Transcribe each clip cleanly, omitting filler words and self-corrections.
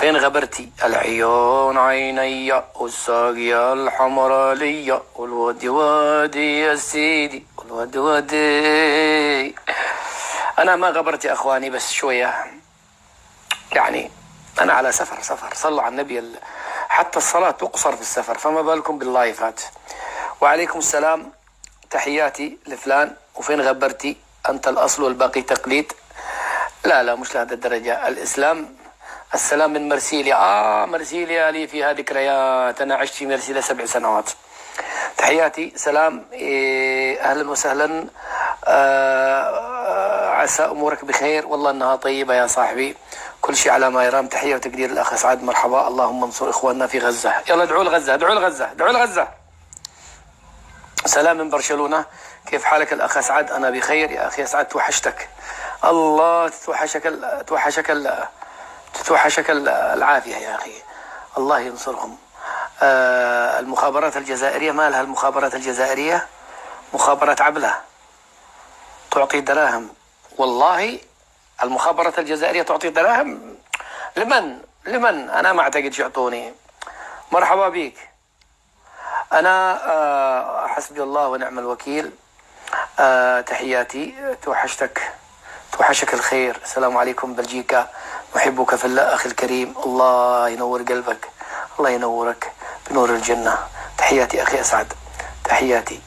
فين غبرتي العيون عيني والساقية الحمرا لي والودي وادي يا سيدي والودي وادي. أنا ما غبرت يا أخواني، بس شوية يعني أنا على سفر صلوا على النبي، حتى الصلاة تقصر في السفر، فما بالكم باللايفات. وعليكم السلام، تحياتي لفلان. وفين غبرتي أنت الأصل والباقي تقليد. لا مش لهذه الدرجة. الإسلام السلام من مرسيليا. مرسيليا لي فيها ذكريات، أنا عشت في مرسيليا 7 سنوات. تحياتي سلام، أهلا وسهلا. عسى أمورك بخير، والله أنها طيبة يا صاحبي، كل شيء على ما يرام. تحية وتقدير الأخ سعد، مرحبا. اللهم انصر إخواننا في غزة. يلا ادعوا لغزة، ادعوا لغزة، ادعوا لغزة. سلام من برشلونة، كيف حالك الأخ سعد؟ أنا بخير يا أخي سعد، توحشتك. الله تتوحشك العافية يا أخي، الله ينصرهم. المخابرات الجزائرية، ما لها المخابرات الجزائرية؟ مخابرات عبلة تعطي دراهم. والله المخابرات الجزائرية تعطي دراهم لمن أنا ما أعتقد يعطوني. مرحبا بك. أنا حسبي الله ونعم الوكيل. تحياتي، توحشك الخير. السلام عليكم بلجيكا، أحبك في الله أخي الكريم، الله ينور قلبك، الله ينورك بنور الجنة. تحياتي أخي أسعد، تحياتي.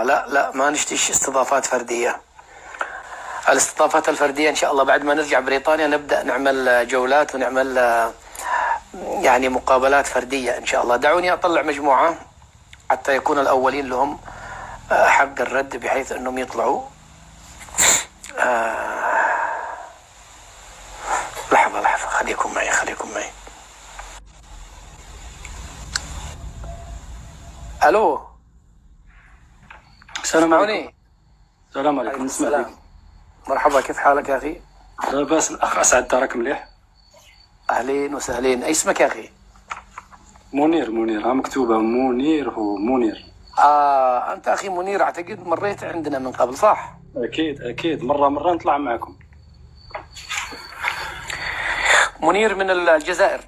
لا ما نشتيش استضافات فردية. الاستضافات الفردية إن شاء الله بعد ما نرجع بريطانيا نبدأ نعمل جولات ونعمل يعني مقابلات فردية إن شاء الله. دعوني أطلع مجموعة حتى يكون الأولين لهم حق الرد، بحيث أنهم يطلعوا. لحظة خليكم معي. ألو، السلام عليكم. السلام عليكم. السلام. مرحبا، كيف حالك يا أخي؟ لا بأس الأخ أسعد، دارك مليح؟ أهلين وسهلين. أي اسمك يا أخي؟ منير، مكتوبة منير. هو منير. أنت أخي منير، أعتقد مريت عندنا من قبل، صح؟ أكيد مرة نطلع معكم. منير من الجزائر.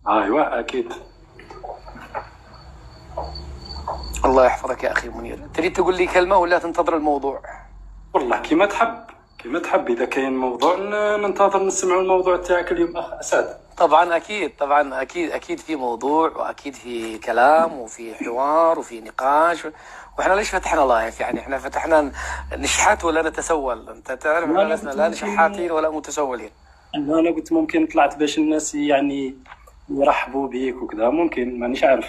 أيوة أكيد. الله يحفظك يا أخي منير. تريد تقول لي كلمة ولا تنتظر الموضوع؟ والله كما تحب. إذا كاين موضوع ننتظر نسمع الموضوع تاعك اليوم أخ أسعد. طبعا أكيد في موضوع، وأكيد في كلام وفي حوار وفي نقاش. وإحنا ليش فتحنا لايف؟ يعني إحنا فتحنا نشحات ولا نتسول؟ أنت تعرف إحنا لسنا لا نشحاتين ولا متسولين. أنا قلت ممكن طلعت باش الناس يعني يرحبوا بيك وكذا، ممكن مانيش عارف.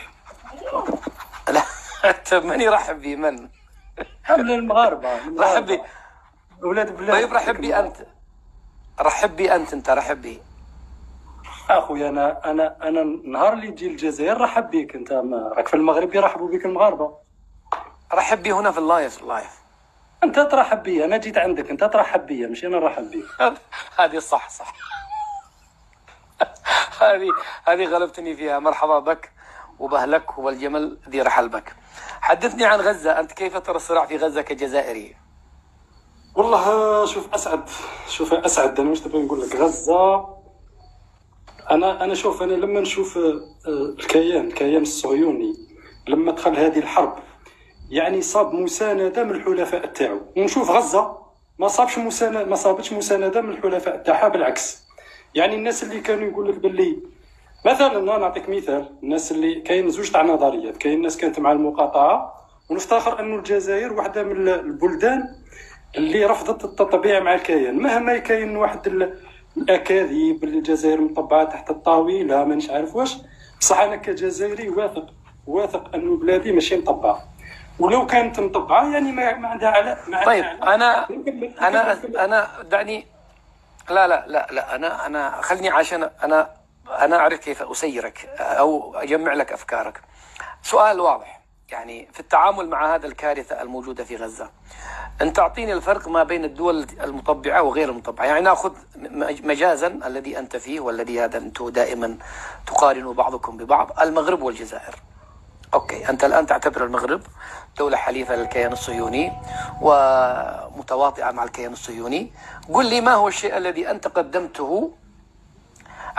لا من يرحب بي؟ من؟ المغاربة. رحب بي أولاد بلاد. طيب رحب بي أنت. أنت رحب بي اخويا. انا النهار اللي تجي الجزائر رحب بك. انت راك في المغرب يرحبوا بك المغاربه. رحب بي هنا في اللايف. انت ترحب بي، انا جيت عندك انت ترحب بي، مش انا نرحب بك. هذه صح هذه غلبتني فيها. مرحبا بك وبهلك والجمل ذي رحل بك. حدثني عن غزة، أنت كيف ترى الصراع في غزة كجزائري؟ والله شوف أسعد أنا مش تبغى نقول لك غزة. أنا شوف، أنا لما نشوف الكيان الصهيوني لما دخل هذه الحرب، يعني صاب مساندة من الحلفاء تاعو، ونشوف غزة ما صابتش مساندة من الحلفاء تاعها، بالعكس. يعني الناس اللي كانوا يقول لك باللي مثلا، أنا نعطيك مثال، الناس اللي كاين زوج تاع نظريات. كاين ناس كانت مع المقاطعة، ونفتخر أنه الجزائر واحدة من البلدان اللي رفضت التطبيع مع الكيان، مهما كاين واحد الأكاذيب اللي الجزائر مطبعة تحت الطاولة مانيش عارف واش. بصح أنا كجزائري واثق أنه بلادي ماشي مطبعة، ولو كانت مطبعة يعني ما عندها علاقة. طيب أنا دعني. لا أنا خلني، عشان أنا أعرف كيف أسيرك أو أجمع لك أفكارك. سؤال واضح يعني في التعامل مع هذا الكارثة الموجودة في غزة. أن تعطيني الفرق ما بين الدول المطبعة وغير المطبعة. يعني نأخذ مجازا الذي أنت فيه والذي هذا أنتم دائما تقارنوا بعضكم ببعض، المغرب والجزائر. أوكي، أنت الآن تعتبر المغرب دولة حليفة للكيان الصهيوني ومتواطئة مع الكيان الصهيوني. قل لي ما هو الشيء الذي أنت قدمته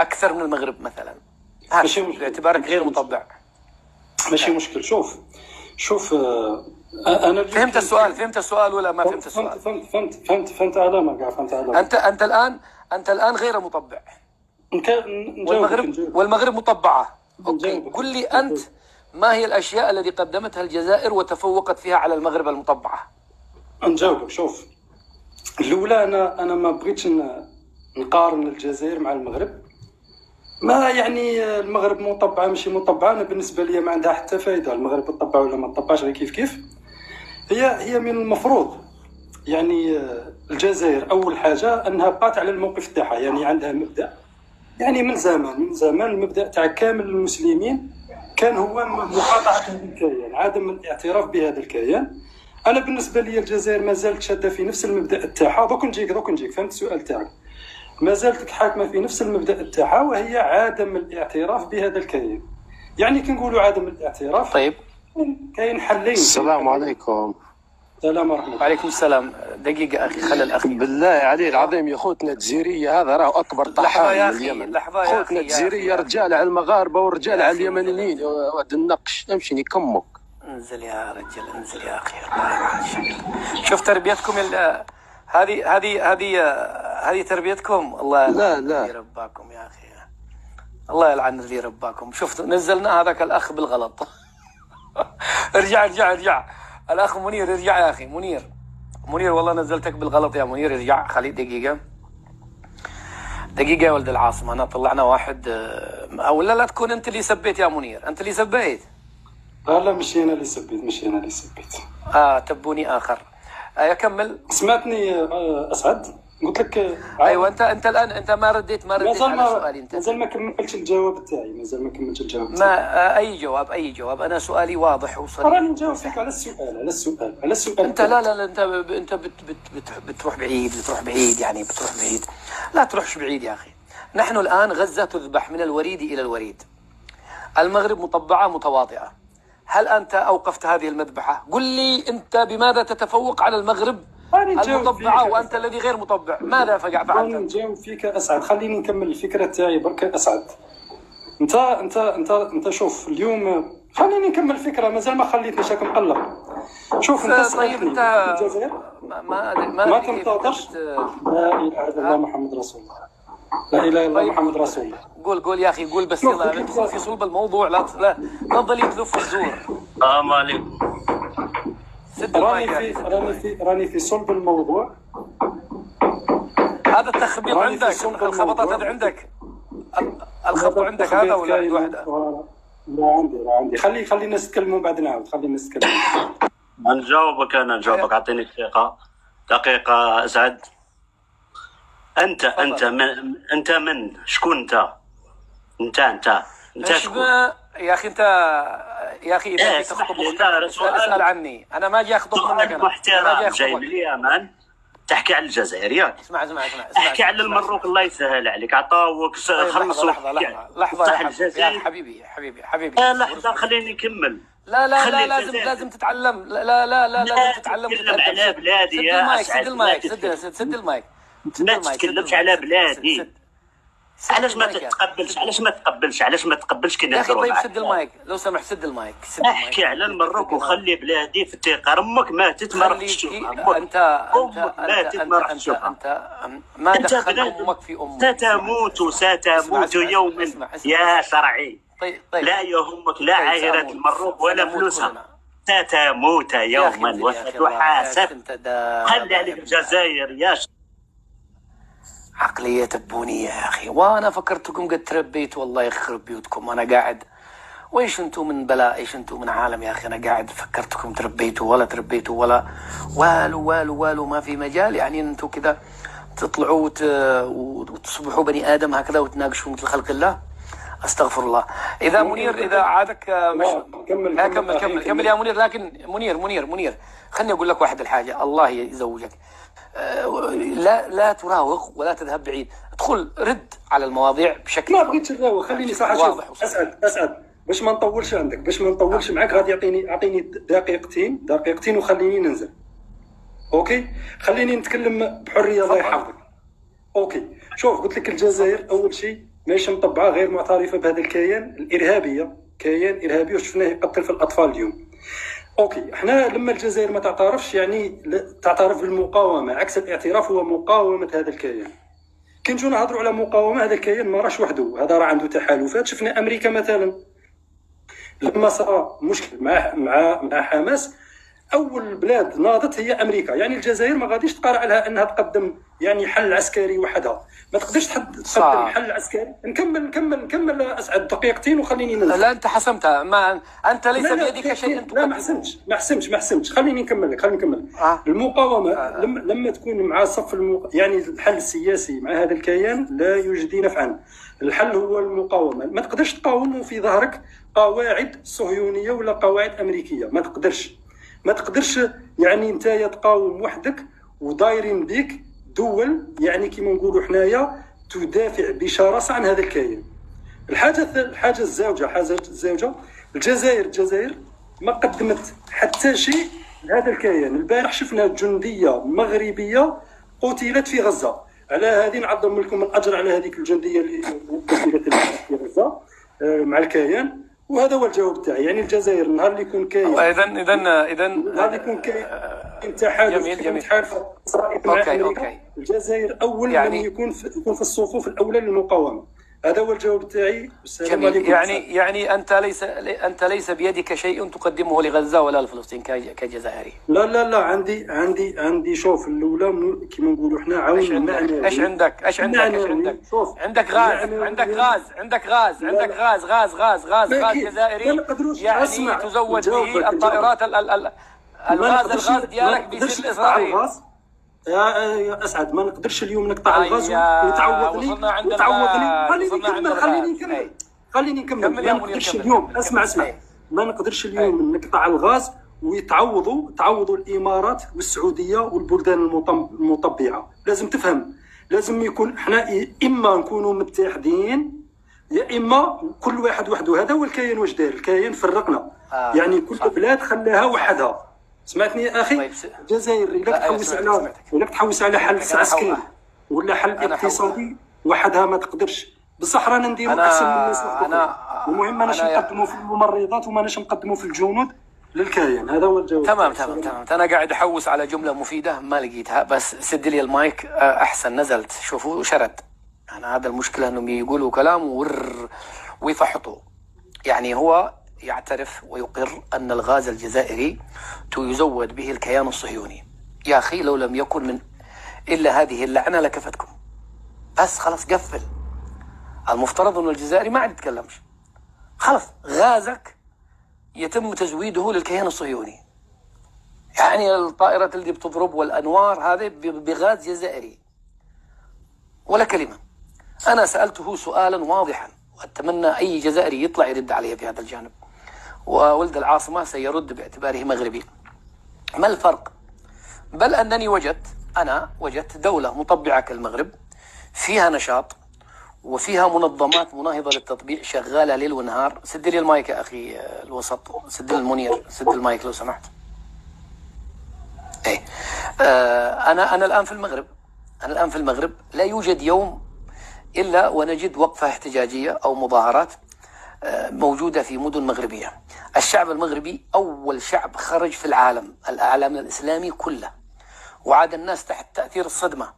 اكثر من المغرب مثلا، ماشي مشكل. باعتبارك غير مطبع. ماشي مشكل. شوف انا فهمت السؤال ولا ما فهمت السؤال؟ فهمت علامه كاع، فهمت علامه. انت الان غير مطبع، والمغرب مطبعه. اوكي، قل لي انت ما هي الاشياء التي قدمتها الجزائر وتفوقت فيها على المغرب المطبعه؟ نجاوبك. شوف، الاولى انا ما بغيتش نقارن الجزائر مع المغرب. ما يعني المغرب مطبعه ماشي مطبعه، انا بالنسبه لي ما عندها حتى فائده المغرب مطبعه ولا ما تطبعش، غير كيف. هي من المفروض يعني الجزائر اول حاجه انها بقات على الموقف تاعها، يعني عندها مبدا، يعني من زمان المبدا تاع كامل المسلمين كان هو مقاطعه هذا الكيان، عدم الاعتراف بهذا الكيان. انا بالنسبه لي الجزائر ما زالت شاده في نفس المبدا تاعها. دوك نجيك فهمت السؤال تاعك. ما زالت حاكمه في نفس المبدا تاعها، وهي عدم الاعتراف بهذا الكيان. يعني كي نقولوا عدم الاعتراف، طيب كاين حلين. السلام عليكم. السلام ورحمه الله. وعليكم السلام. دقيقه اخي، خلي الاخ. بالله عليه العظيم يا خوتنا الجزيريه، هذا راه اكبر طحان من اليمن. لحظه يا خوتنا الجزيريه رجال على المغاربه ورجال على اليمنيين. واد النقش امشي نكمك. انزل يا رجل، انزل يا اخي. شوف تربيتكم هذه تربيتكم. الله لا يرباكم يا اخي، الله يلعن اللي رباكم. شفت نزلنا هذاك الاخ بالغلط. ارجع الاخ منير، ارجع يا اخي منير والله نزلتك بالغلط يا منير. ارجع، خلي دقيقه يا ولد العاصمه. انا طلعنا واحد، او لا تكون انت اللي سبيت يا منير، انت اللي سبيت. لا مش انا اللي سبيت. تبوني اخر. اكمل. سمعتني اسعد؟ قلت لك ايوه. انت الان انت ما رديت على سؤالي. انت مازال ما كملتش الجواب تاعي. ما اي جواب. انا سؤالي واضح وصريح. راني نجاوب فيك على السؤال. انت لا انت بتروح بعيد يعني بتروح بعيد. لا تروحش بعيد يا اخي. نحن الان غزة تذبح من الوريد الى الوريد، المغرب مطبعة متواطئة. هل أنت أوقفت هذه المذبحة؟ قل لي أنت بماذا تتفوق على المغرب المطبعة وأنت الذي غير مطبع؟ ماذا فعلت؟ أنا نجاوب فيك أسعد، خليني نكمل الفكرة تاعي برك أسعد. أنت شوف اليوم، خليني نكمل الفكرة، مازال ما خليتنيش راك مقلق. شوف أنت طيب أنت ما تنتظرش. لا إله إلا الله محمد رسول الله. لا اله الا الله محمد رسول الله. قول يا اخي، قول بس يلا ندخل في صلب الموضوع. لا تظل يتلف الزور. السلام عليكم. راني في صلب الموضوع. هذا التخبيط عندك، الخبطات هذا عندك، الخبط عندك هذا ولا عند واحدة؟ لا عندي. خلي الناس يتكلموا بعد نعاود. خلي الناس يتكلموا. نجاوبك. اعطيني دقيقة اسعد. انت من شكون انت شكون يا اخي اذا تخطب اسال عني. انا ما اجي اخطب منك. انا محترم جاي من اليمن تحكي على الجزائر. ياك اسمع تحكي على المروك. الله يسهل عليك، عطاوك خلصوا. لحظه يا حبيبي لحظه خليني نكمل. لا لازم تتعلم. لا لازم تتعلم على بلادي يا سد المايك. سد المايك. ما تتكلمش على بلادي. علاش ما تقبلش كي نهضروا معاك؟ طيب سد المايك لو سمحت. سد المايك. احكي على المروك وخلي بلادي في الثقه. امك ماتت ما رحتش تشوفها. انت ما دخل امك في امك. ستموت يوما يا شرعي. طيب. لا يهمك لا عائلة المروك ولا فلوسها. ستموت يوما وستحاسب. خلي عليك الجزائر يا عقلية تبونية يا أخي. وأنا فكرتكم قد تربيتوا. والله يخرب بيوتكم. أنا قاعد وإيش أنتم من بلاء، إيش أنتم من عالم يا أخي. أنا قاعد فكرتكم تربيتوا ولا تربيتوا ولا والو ما في مجال. يعني أنتم كذا تطلعوا وتصبحوا بني آدم هكذا وتناقشوا مثل خلق الله. أستغفر الله. إذا منير إذا عادك كمل يا منير. لكن منير خلني أقول لك واحد الحاجة. الله يزوجك. لا تراوغ ولا تذهب بعيد. ادخل رد على المواضيع بشكل. ما بغيتش نراوغ. خليني صح. شوف اسعد باش ما نطولش عندك، باش ما نطولش معك، غادي اعطيني دقيقتين وخليني ننزل. اوكي خليني نتكلم بحريه. الله يحفظك. اوكي شوف قلت لك الجزائر اول شيء ماهيش مطبعه، غير معترفه بهذا الكيان الارهابيه، كيان ارهابي وشفناه يقتل في الاطفال اليوم. اوكي، احنا لما الجزائر ما تعترفش يعني تعترف بالمقاومه، عكس الاعتراف هو مقاومه هذا الكيان. كي نجيو نهضروا على مقاومه، هذا الكيان ما راش وحده، هذا راه عنده تحالفات. شفنا امريكا مثلا لما صار مشكل مع حماس، اول بلاد ناضت هي امريكا. يعني الجزائر ما غاديش تقارع لها انها تقدم يعني حل عسكري وحدها، ما تقدرش تقدم حل عسكري. نكمل اسعد دقيقتين وخليني ننزل. لا انت حسمتها، ما انت ليس بيدك شيء لا ما حسمتش خليني نكمل لك. المقاومه لما تكون مع صف يعني الحل السياسي مع هذا الكيان لا يجدي نفعا. الحل هو المقاومه. ما تقدرش تقاوم في ظهرك قواعد صهيونيه ولا قواعد امريكيه، ما تقدرش يعني انت تقاوم وحدك ودايرين بك دول يعني كيما نقولوا حنايا تدافع بشراسه عن هذا الكيان. الحاجه الزوجه الجزائر ما قدمت حتى شيء لهذا الكيان. البارح شفنا جنديه مغربيه قتلت في غزه، على هذه نعظم لكم الاجر على هذيك الجنديه اللي قتلت في غزه مع الكيان. وهذا هو الجواب تاعي. يعني الجزائر نهار اللي يكون كاين اذا نهار اللي يكون كاين تحالف اسرائيل مع امريكا، الجزائر اول يعني من يكون في الصفوف الاولى للمقاومه. هذا هو الجواب تاعي. السلام عليكم. يعني انت ليس بيدك شيء تقدمه لغزه ولا لفلسطين كجزائري. لا عندي شوف الاولى كيما نقولوا احنا عون معنوي. ايش عندك غاز جزائري يعني تزود به الطائرات الغاز ديالك بيصير اسرائيل. يا اسعد ما نقدرش اليوم نقطع الغاز وتعوضني خليني نكمل. ما نقدرش اليوم اسمع ما نقدرش اليوم نقطع الغاز ويتعوضوا الامارات والسعوديه والبلدان المطبعه. لازم تفهم، لازم يكون احنا اما نكونوا متحدين يا اما كل واحد وحده. هذا هو الكيان. واش دار الكيان؟ فرقنا. يعني كل بلاد خلاها وحدها. سمعتني يا اخي؟ الجزائر الا تحوس على حل عسكري ولا حل اقتصادي وحدها ما تقدرش. بصح رانا نديروا احسن من الناس. المهم ماناش نقدموا في الممرضات وماناش نقدموا في الجنود للكيان. هذا هو الجواب. تمام. انا قاعد احوس على جمله مفيده ما لقيتها، بس سد لي المايك احسن. نزلت شوفوا شرد. انا هذا المشكله انهم يقولوا كلام ويفحطوا. يعني هو يعترف ويقر أن الغاز الجزائري يزود به الكيان الصهيوني. يا أخي لو لم يكن من إلا هذه اللعنة لكفتكم. بس خلاص قفل. المفترض أن الجزائري ما عاد يتكلمش. خلاص غازك يتم تزويده للكيان الصهيوني. يعني الطائرة اللي بتضرب والأنوار هذه بغاز جزائري ولا كلمة. أنا سألته سؤالا واضحا وأتمنى أي جزائري يطلع يرد عليه في هذا الجانب، وولد العاصمة سيرد باعتباره مغربي. ما الفرق؟ بل أنني وجدت دولة مطبعة كالمغرب فيها نشاط وفيها منظمات مناهضة للتطبيع شغالة ليل ونهار. سد لي المايك يا أخي الوسط، سد المنير، سد المايك لو سمحت. إيه أنا الآن في المغرب لا يوجد يوم إلا ونجد وقفة احتجاجية أو مظاهرات موجودة في مدن مغربية. الشعب المغربي أول شعب خرج في العالم الإسلامي كله، وعاد الناس تحت تأثير الصدمة،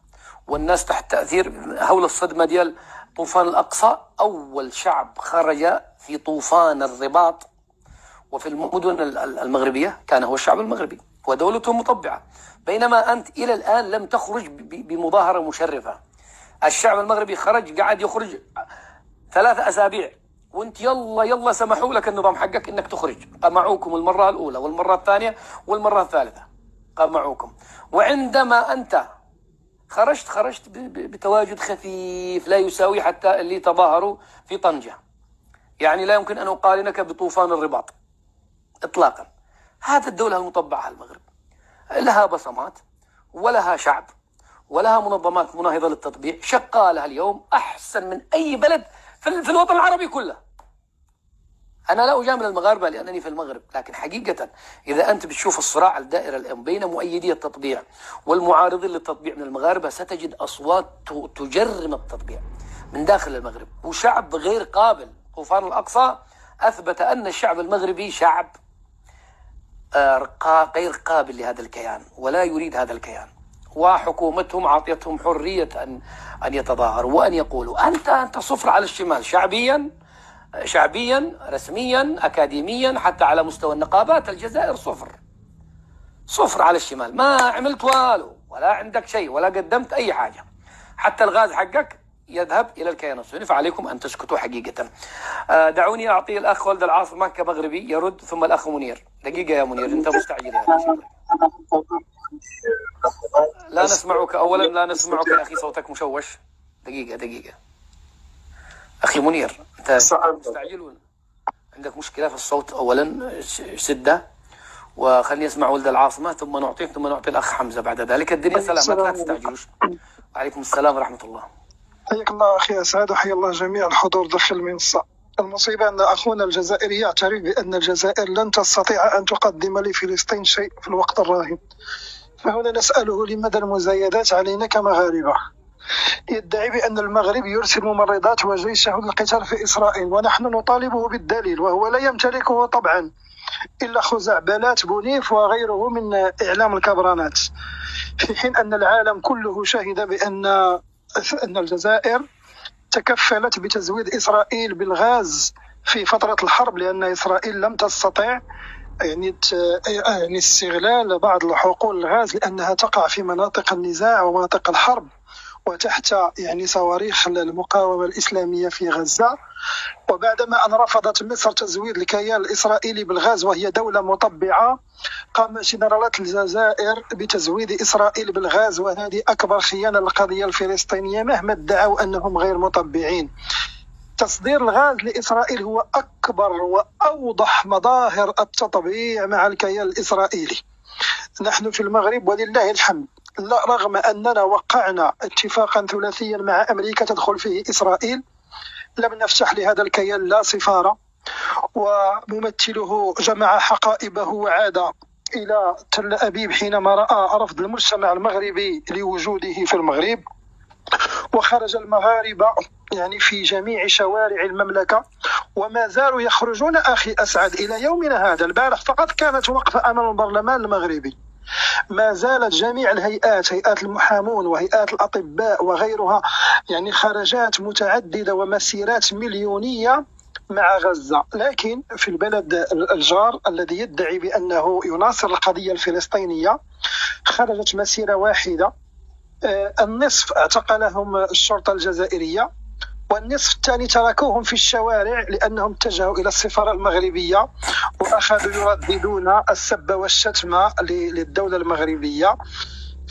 والناس تحت تأثير هول الصدمة ديال طوفان الأقصى. أول شعب خرج في طوفان الرباط وفي المدن المغربية كان هو الشعب المغربي ودولته مطبعة. بينما أنت إلى الآن لم تخرج بمظاهرة مشرفة. الشعب المغربي قاعد يخرج 3 أسابيع وانت يلا سمحوا لك النظام حقك انك تخرج. قمعوكم المرة الأولى والمرة الثانية والمرة الثالثة قمعوكم. وعندما أنت خرجت بتواجد خفيف لا يساوي حتى اللي تظاهروا في طنجة. يعني لا يمكن أن أقارنك بطوفان الرباط إطلاقا. هذا الدولة المطبعة المغرب لها بصمات ولها شعب ولها منظمات مناهضة للتطبيع شغالة اليوم أحسن من أي بلد في الوطن العربي كله. أنا لا أجامل المغاربة لأنني في المغرب، لكن حقيقة إذا أنت بتشوف الصراع الدائر الآن بين مؤيدي التطبيع والمعارضين للتطبيع من المغاربة ستجد أصوات تجرم التطبيع. من داخل المغرب، وشعب غير قابل. طوفان الأقصى أثبت أن الشعب المغربي شعب غير قابل لهذا الكيان ولا يريد هذا الكيان، وحكومتهم عطيتهم حرية أن يتظاهروا وأن يقولوا. أنت صفر على الشمال، شعبيا رسميا أكاديميا، حتى على مستوى النقابات الجزائر صفر على الشمال. ما عملت والو، ولا عندك شيء، ولا قدمت أي حاجة. حتى الغاز حقك يذهب إلى الكيان الصهيوني، فعليكم أن تسكتوا حقيقة. دعوني أعطي الأخ ولد العاصمة كمغربي يرد، ثم الأخ منير. دقيقة يا منير، أنت مستعجل يا أخي. لا نسمعك. أولا لا نسمعك يا أخي، صوتك مشوش. دقيقة أخي منير، أنت مستعجل ولا عندك مشكلة في الصوت؟ أولا سدة، وخلني أسمع ولد العاصمة، ثم نعطيك، ثم نعطي الأخ حمزة بعد ذلك. الدنيا سلامات، لا تستعجلوش. وعليكم السلام ورحمة الله. حياك الله أخي أسعد، وحيا الله جميع الحضور داخل المنصة. المصيبة أن أخونا الجزائري يعترف بأن الجزائر لن تستطيع أن تقدم لفلسطين شيء في الوقت الراهن. فهنا نسأله لماذا المزايدات علينا كمغاربة؟ يدعي بأن المغرب يرسل ممرضات وجيشه للقتال في إسرائيل، ونحن نطالبه بالدليل، وهو لا يمتلكه طبعا إلا خزعبلات بونيف وغيره من إعلام الكبرانات، في حين أن العالم كله شهد بأن الجزائر تكفلت بتزويد إسرائيل بالغاز في فترة الحرب، لأن إسرائيل لم تستطع يعني استغلال بعض الحقول الغاز، لأنها تقع في مناطق النزاع ومناطق الحرب وتحت يعني صواريخ المقاومة الإسلامية في غزة. وبعدما أن رفضت مصر تزويد الكيان الإسرائيلي بالغاز وهي دولة مطبعة، قام جنرالات الجزائر بتزويد إسرائيل بالغاز، وهذه أكبر خيانة للقضية الفلسطينية مهما ادعوا أنهم غير مطبعين. تصدير الغاز لإسرائيل هو أكبر وأوضح مظاهر التطبيع مع الكيان الإسرائيلي. نحن في المغرب ولله الحمد، رغم أننا وقعنا اتفاقا ثلاثيا مع أمريكا تدخل فيه إسرائيل، لم نفتح لهذا الكيان لا سفارة، وممثله جمع حقائبه وعاد إلى تل أبيب حينما رأى رفض المجتمع المغربي لوجوده في المغرب. وخرج المغاربة يعني في جميع شوارع المملكة، وما زالوا يخرجون أخي أسعد إلى يومنا هذا. البارح فقط كانت وقفة أمام البرلمان المغربي. ما زالت جميع الهيئات، هيئات المحامون وهيئات الأطباء وغيرها، يعني خرجات متعددة ومسيرات مليونية مع غزة. لكن في البلد الجار الذي يدعي بأنه يناصر القضية الفلسطينية خرجت مسيرة واحدة، النصف اعتقلهم الشرطة الجزائرية، والنصف الثاني تركوهم في الشوارع لأنهم اتجهوا إلى السفارة المغربية وأخذوا يرددون السب والشتم للدولة المغربية،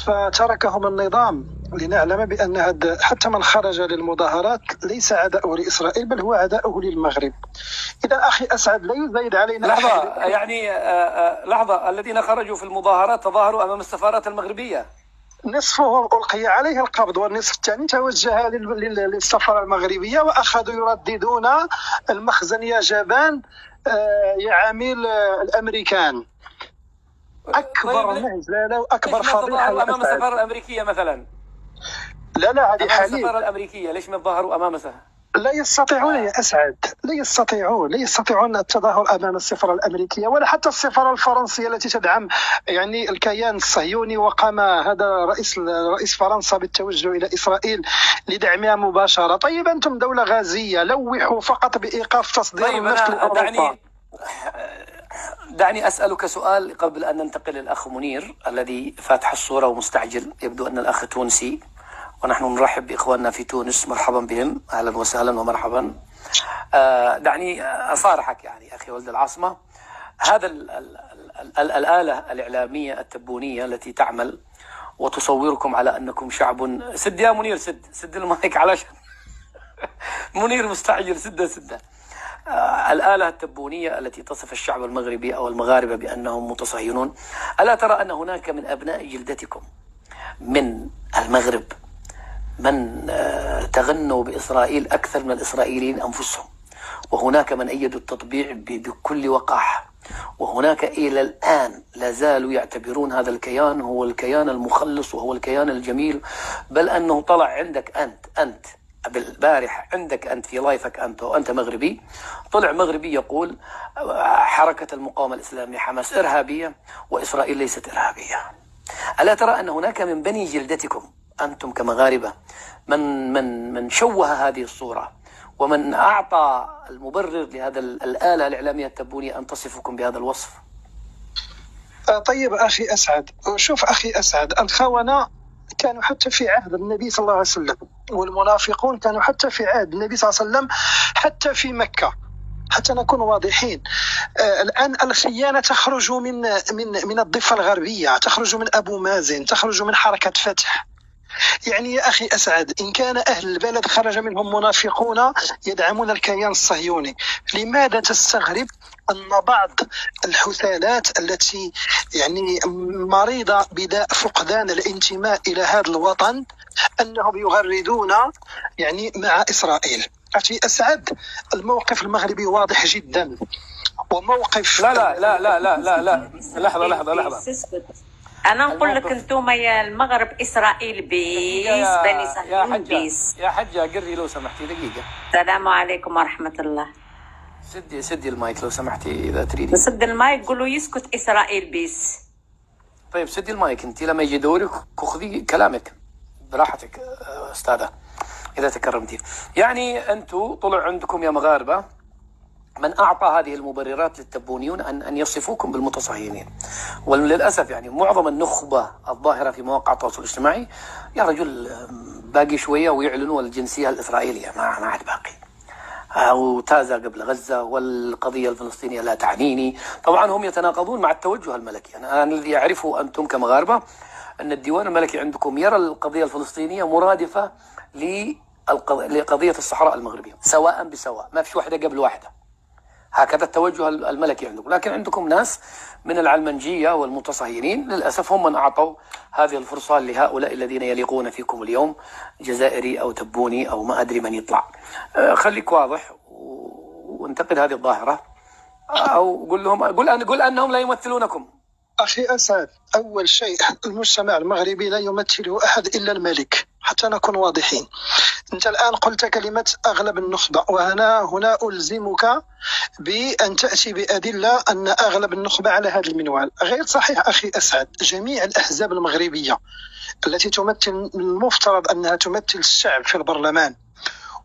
فتركهم النظام. لنعلم بأن حتى من خرج للمظاهرات ليس عداؤه لإسرائيل، بل هو عداؤه للمغرب. إذا أخي أسعد لا يزايد علينا لحظة، يعني لحظة، الذين خرجوا في المظاهرات تظاهروا أمام السفارات المغربية، نصفهم ألقي عليه القبض، والنصف الثاني توجه للسفارة المغربية وأخذوا يرددون المخزن يا جبان يا عميل الأمريكان. أكبر مهزلة وأكبر فضيحة أمام السفارة الأمريكية مثلا. لا هذه حاليا السفارة الأمريكية ليش ما تظاهروا أمامها؟ لا يستطيعون يا أسعد، لا يستطيعون التظاهر أمام السفارة الأمريكية ولا حتى السفارة الفرنسية التي تدعم يعني الكيان الصهيوني. وقام هذا رئيس فرنسا بالتوجه إلى إسرائيل لدعمها مباشرة. طيب أنتم دولة غازية، لوحوا فقط بإيقاف تصدير النفط لأوروبا. دعني أسألك سؤال قبل أن ننتقل للأخ منير الذي فاتح الصورة ومستعجل. يبدو أن الأخ تونسي، ونحن نرحب بإخواننا في تونس، مرحبا بهم، أهلا وسهلا ومرحبا. دعني أصارحك يعني أخي ولد العاصمة، هذا الآلة الإعلامية التبونية التي تعمل وتصوركم على أنكم شعب. سد يا منير، سد المايك علشان منير مستعجل. سد الآلة التبونية التي تصف الشعب المغربي أو المغاربة بأنهم متصهينون. ألا ترى أن هناك من أبناء جلدتكم من المغرب من تغنوا بإسرائيل أكثر من الإسرائيليين أنفسهم، وهناك من أيدوا التطبيع بكل وقاحة، وهناك إلى الآن لا زالوا يعتبرون هذا الكيان هو الكيان المخلص وهو الكيان الجميل، بل أنه طلع عندك أنت بالبارح عندك أنت في لايفك أنت وأنت مغربي، طلع مغربي يقول حركة المقاومة الإسلامية حماس إرهابية وإسرائيل ليست إرهابية. ألا ترى أن هناك من بني جلدتكم أنتم كمغاربة من شوه هذه الصورة ومن أعطى المبرر لهذا الآلة الإعلامية التبونية أن تصفكم بهذا الوصف؟ طيب أخي أسعد، شوف أخي أسعد، الخونة كانوا حتى في عهد النبي صلى الله عليه وسلم، والمنافقون كانوا حتى في عهد النبي صلى الله عليه وسلم، حتى في مكة، حتى نكون واضحين. الآن الخيانة تخرج من الضفة الغربية، تخرج من أبو مازن، تخرج من حركة فتح. يعني يا أخي أسعد، إن كان أهل البلد خرج منهم منافقون يدعمون الكيان الصهيوني، لماذا تستغرب أن بعض الحثالات التي يعني مريضة بداء فقدان الانتماء إلى هذا الوطن أنهم يغردون يعني مع إسرائيل؟ أخي أسعد، الموقف المغربي واضح جدا، وموقف لا لا لا لا لا لا لا لحظة أنا نقول لك أنتم يا المغرب إسرائيل بيس، بني صهيون بيس. يا حجة قري لو سمحتي دقيقة. السلام عليكم ورحمة الله. سدي المايك لو سمحتي إذا تريدي. سد المايك، قولوا يسكت إسرائيل بيس. طيب سدي المايك أنت، لما يجي دورك خذي كلامك براحتك أستاذة إذا تكرمتي. يعني أنتم طلع عندكم يا مغاربة من أعطى هذه المبررات للتبونيون أن يصفوكم بالمتصهينين، وللأسف يعني معظم النخبة الظاهرة في مواقع التواصل الاجتماعي يا رجل باقي شوية ويعلنوا الجنسية الإسرائيلية، ما عاد باقي، أو تازا قبل غزة، والقضية الفلسطينية لا تعنيني. طبعا هم يتناقضون مع التوجه الملكي. أنا الذي أعرفه أنتم كمغاربة أن الديوان الملكي عندكم يرى القضية الفلسطينية مرادفة لقضية الصحراء المغربية سواء بسواء، ما فيش واحدة قبل واحدة، هكذا التوجه الملكي عندكم. لكن عندكم ناس من العلمنجية والمتصهينين للأسف هم من أعطوا هذه الفرصة لهؤلاء الذين يليقون فيكم اليوم، جزائري أو تبوني أو ما أدري من يطلع. خليك واضح وانتقد هذه الظاهرة، أو قل أنهم لا يمثلونكم. أخي أسعد، أول شيء المجتمع المغربي لا يمثله أحد إلا الملك، حتى نكون واضحين. أنت الآن قلت كلمة أغلب النخبة، وهنا ألزمك بأن تأتي بأدلة أن أغلب النخبة على هذا المنوال. غير صحيح أخي أسعد، جميع الأحزاب المغربية التي تمثل، المفترض أنها تمثل الشعب في البرلمان،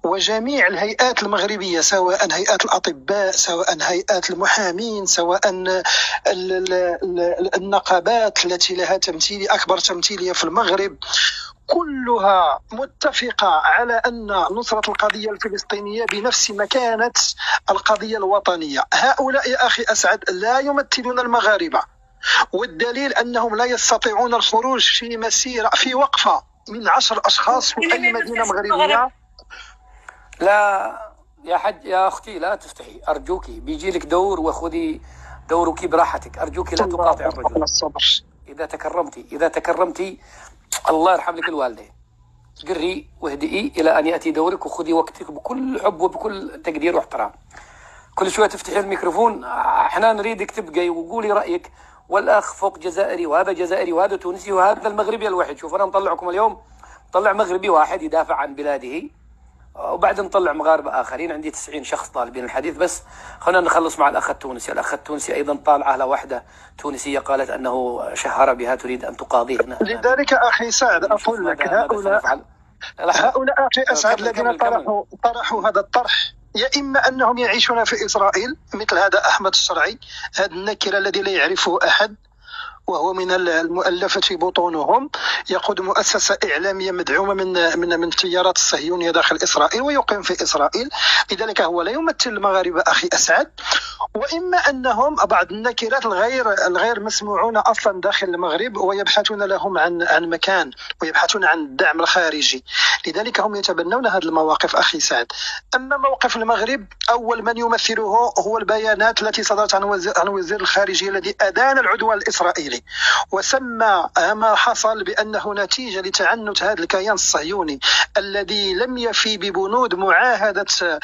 وجميع الهيئات المغربية، سواء هيئات الأطباء، سواء هيئات المحامين، سواء النقابات التي لها تمثيل أكبر تمثيلية في المغرب، كلها متفقة على أن نصرة القضية الفلسطينية بنفس مكانة القضية الوطنية. هؤلاء يا أخي أسعد لا يمثلون المغاربة، والدليل أنهم لا يستطيعون الخروج في مسيرة، في وقفة من 10 أشخاص في أي مدينة مغربية. لا يا حج يا أختي لا تفتحي أرجوكي، بيجي لك دور وخذي دورك براحتك، أرجوكي لا تقاطع الرجل. إذا تكرمتي الله يرحم لك الوالدين، قري واهدئي إلى أن يأتي دورك، وخذي وقتك بكل حب وبكل تقدير واحترام. كل شوية تفتحي الميكروفون، احنا نريدك تبقي وقولي رأيك، والأخ فوق جزائري وهذا جزائري وهذا تونسي وهذا المغربي الواحد. شوف أنا مطلعكم اليوم، طلع مغربي واحد يدافع عن بلاده، وبعدين نطلع مغاربة آخرين. عندي 90 شخص طالبين الحديث، بس خلينا نخلص مع الأخ التونسي. الأخ التونسي أيضا طالعة له واحدة تونسية قالت أنه شهر بها تريد أن تقاضيه. لذلك أخي سعد أقول لك، هؤلاء أخي أسعد الذين طرحوا هذا الطرح، يا إما أنهم يعيشون في إسرائيل مثل هذا أحمد الشرعي، هذا النكر الذي لا يعرفه أحد، وهو من المؤلفة بطونهم، يقود مؤسسة إعلامية مدعومة من التيارات الصهيونية داخل إسرائيل، ويقيم في إسرائيل، لذلك هو لا يمثل المغاربة أخي أسعد. وإما أنهم بعض النكرات الغير مسموعون أصلا داخل المغرب، ويبحثون لهم عن مكان، ويبحثون عن الدعم الخارجي، لذلك هم يتبنون هذه المواقف أخي سعد. أما موقف المغرب، أول من يمثله هو البيانات التي صدرت عن وزير الخارجية الذي أدان العدوان الإسرائيلي، وسمى ما حصل بأنه نتيجة لتعنت هذا الكيان الصهيوني الذي لم يفي ببنود معاهدة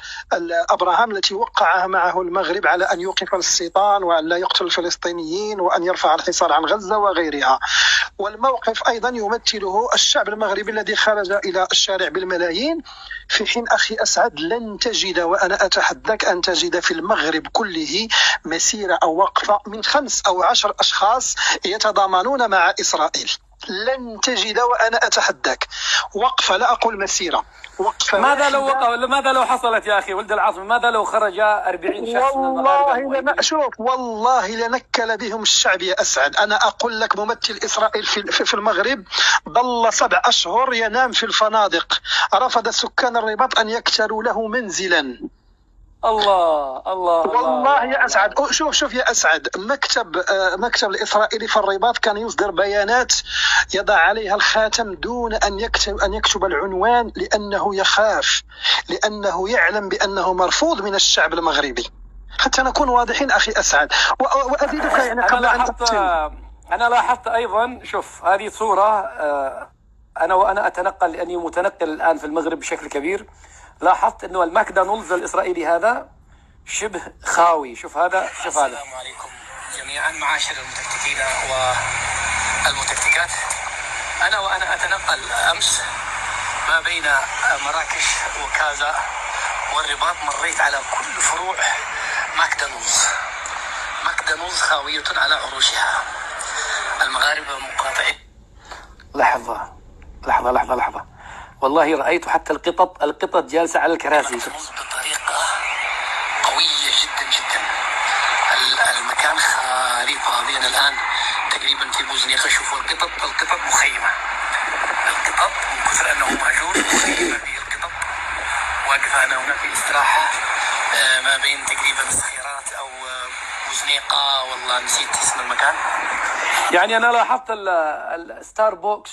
أبراهام التي وقعها معه المغرب على أن وأن يوقف الاستيطان وأن لا يقتل الفلسطينيين وأن يرفع الحصار عن غزة وغيرها. والموقف أيضا يمثله الشعب المغربي الذي خرج إلى الشارع بالملايين، في حين أخي أسعد لن تجد، وأنا أتحداك أن تجد في المغرب كله مسيرة أو وقفة من 5 أو 10 أشخاص يتضامنون مع إسرائيل. لن تجد، وأنا أتحداك، وقفة، لا أقول مسيرة، وقفة. ماذا لو حصلت يا أخي ولد العاصمة؟ ماذا لو خرج 40 شخص من المغاربة؟ شوف، والله لنكل بهم الشعب يا أسعد. أنا أقول لك ممثل إسرائيل في المغرب ظل 7 أشهر ينام في الفنادق، رفض سكان الرباط أن يكتروا له منزلا. الله والله يا أسعد. شوف يا أسعد، مكتب الإسرائيلي في الرباط كان يصدر بيانات يضع عليها الخاتم دون أن يكتب العنوان، لأنه يخاف، لأنه يعلم بأنه مرفوض من الشعب المغربي. حتى نكون واضحين أخي أسعد. وأزيدك يعني قبل أن أنا لاحظت أيضا، شوف هذه صورة، وأنا أتنقل لأني متنقل الآن في المغرب بشكل كبير. لاحظت أنه الماكدونالدز الإسرائيلي هذا شبه خاوي. شوف هذا. السلام عليكم جميعا معاشر المتكتكين والمتكتكات. وأنا أتنقل أمس ما بين مراكش وكازا والرباط، مريت على كل فروع ماكدونالدز خاوية على عروشها. المغاربة مقاطعين. لحظة والله رأيت حتى القطط جالسة على الكراسي بطريقة قوية جدا جدا. المكان خالي فاضي. أنا الآن تقريبا في بوزنيقة. شوفوا القطط مخيمة. القطط من كثر أنه مهجور مخيمة به القطط. واقفة أنا هنا في استراحة ما بين تقريبا الصخيرات أو بوزنيقة، والله نسيت اسم المكان. يعني أنا لاحظت الستاربوكس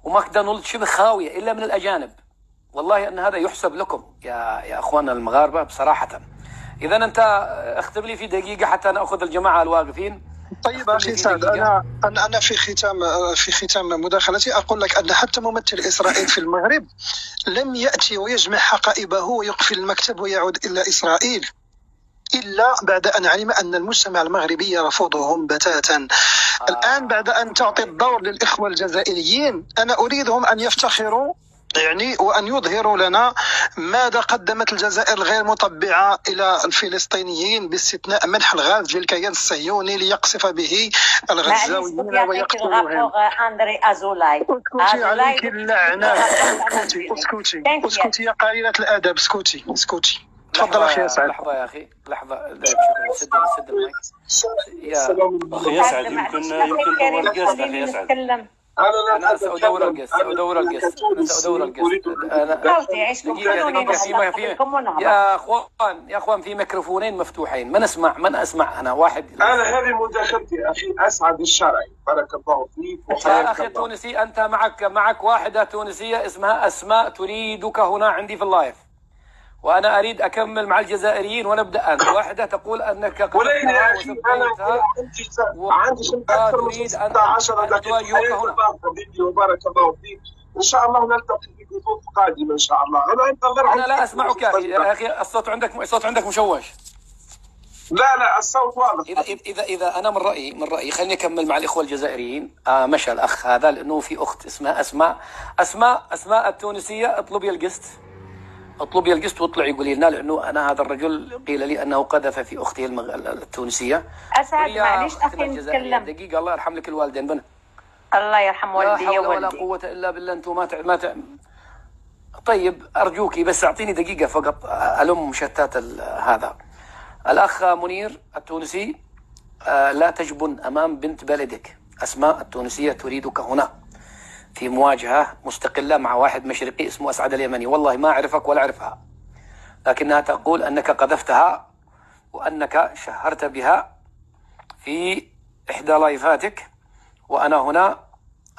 وماكدونالدز شبه خاوية إلا من الأجانب. والله أن هذا يحسب لكم يا أخواننا المغاربة بصراحة. إذا أنت اختم لي في دقيقة حتى نأخذ الجماعة الواقفين. طيب أخي سعد، أنا في ختام مداخلتي أقول لك أن حتى ممثل إسرائيل في المغرب لم يأتي ويجمع حقائبه ويقفل المكتب ويعود إلى إسرائيل إلا بعد أن علم أن المجتمع المغربي يرفضهم بتاتا. الآن بعد أن تعطي الدور للإخوة الجزائريين، أنا أريدهم أن يفتخروا يعني وأن يظهروا لنا ماذا قدمت الجزائر غير مطبعة إلى الفلسطينيين، باستثناء منح الغاز للكيان الصهيوني ليقصف به الغزاويين ويقتلهم. اسكتي عليك اللعنة. اسكتي يا قليلة الأدب. اسكتي. تفضل أخي أسعد. لحظة يا أخي، لحظة. سد المايك يا أخي أسعد. يمكن دور القصد أخي أسعد. أنا سأدور القصة. يا أخوان في ميكروفونين مفتوحين، من أسمع أنا واحد. أنا هذه مداخلتي أخي أسعد الشرعي، بارك الله فيك. يا أخي التونسي، أنت معك واحدة تونسية اسمها أسماء تريدك هنا عندي في اللايف، وأنا أريد أكمل مع الجزائريين ونبدأ أنت. واحدة تقول أنك ولين يا أخي أنا عندي أكثر من 16 دقيقة فيديو. بارك الله فيك. إن شاء الله نلتقي في خطوط قادمة إن شاء الله. أنا لا أسمعك يا أخي. الصوت عندك مشوش. لا الصوت واضح. إذا أنا من رأيي خليني أكمل مع الإخوة الجزائريين. مشى الأخ هذا لأنه في أخت اسمها أسماء التونسية. اطلبي القسط واطلعي قولي لنا، لأنه أنا هذا الرجل قيل لي أنه قذف في أخته التونسية. أسعد معليش أخي نتكلم دقيقة. الله يرحم لك الوالدين بنا. الله يرحم والدي. لا حول ولا قوة إلا بالله. أنتم ما طيب أرجوكي بس أعطيني دقيقة فقط ألم شتات هذا. الأخ منير التونسي، لا تجبن أمام بنت بلدك. أسماء التونسية تريدك هنا في مواجهة مستقلة مع واحد مشرقي اسمه أسعد اليمني. والله ما أعرفك ولا أعرفها، لكنها تقول أنك قذفتها وأنك شهرت بها في إحدى لايفاتك، وأنا هنا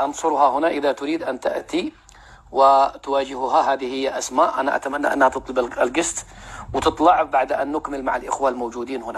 أنصرها هنا إذا تريد أن تأتي وتواجهها. هذه هي أسماء. أنا أتمنى أنها تطلب القسط وتطلع بعد أن نكمل مع الإخوة الموجودين هنا.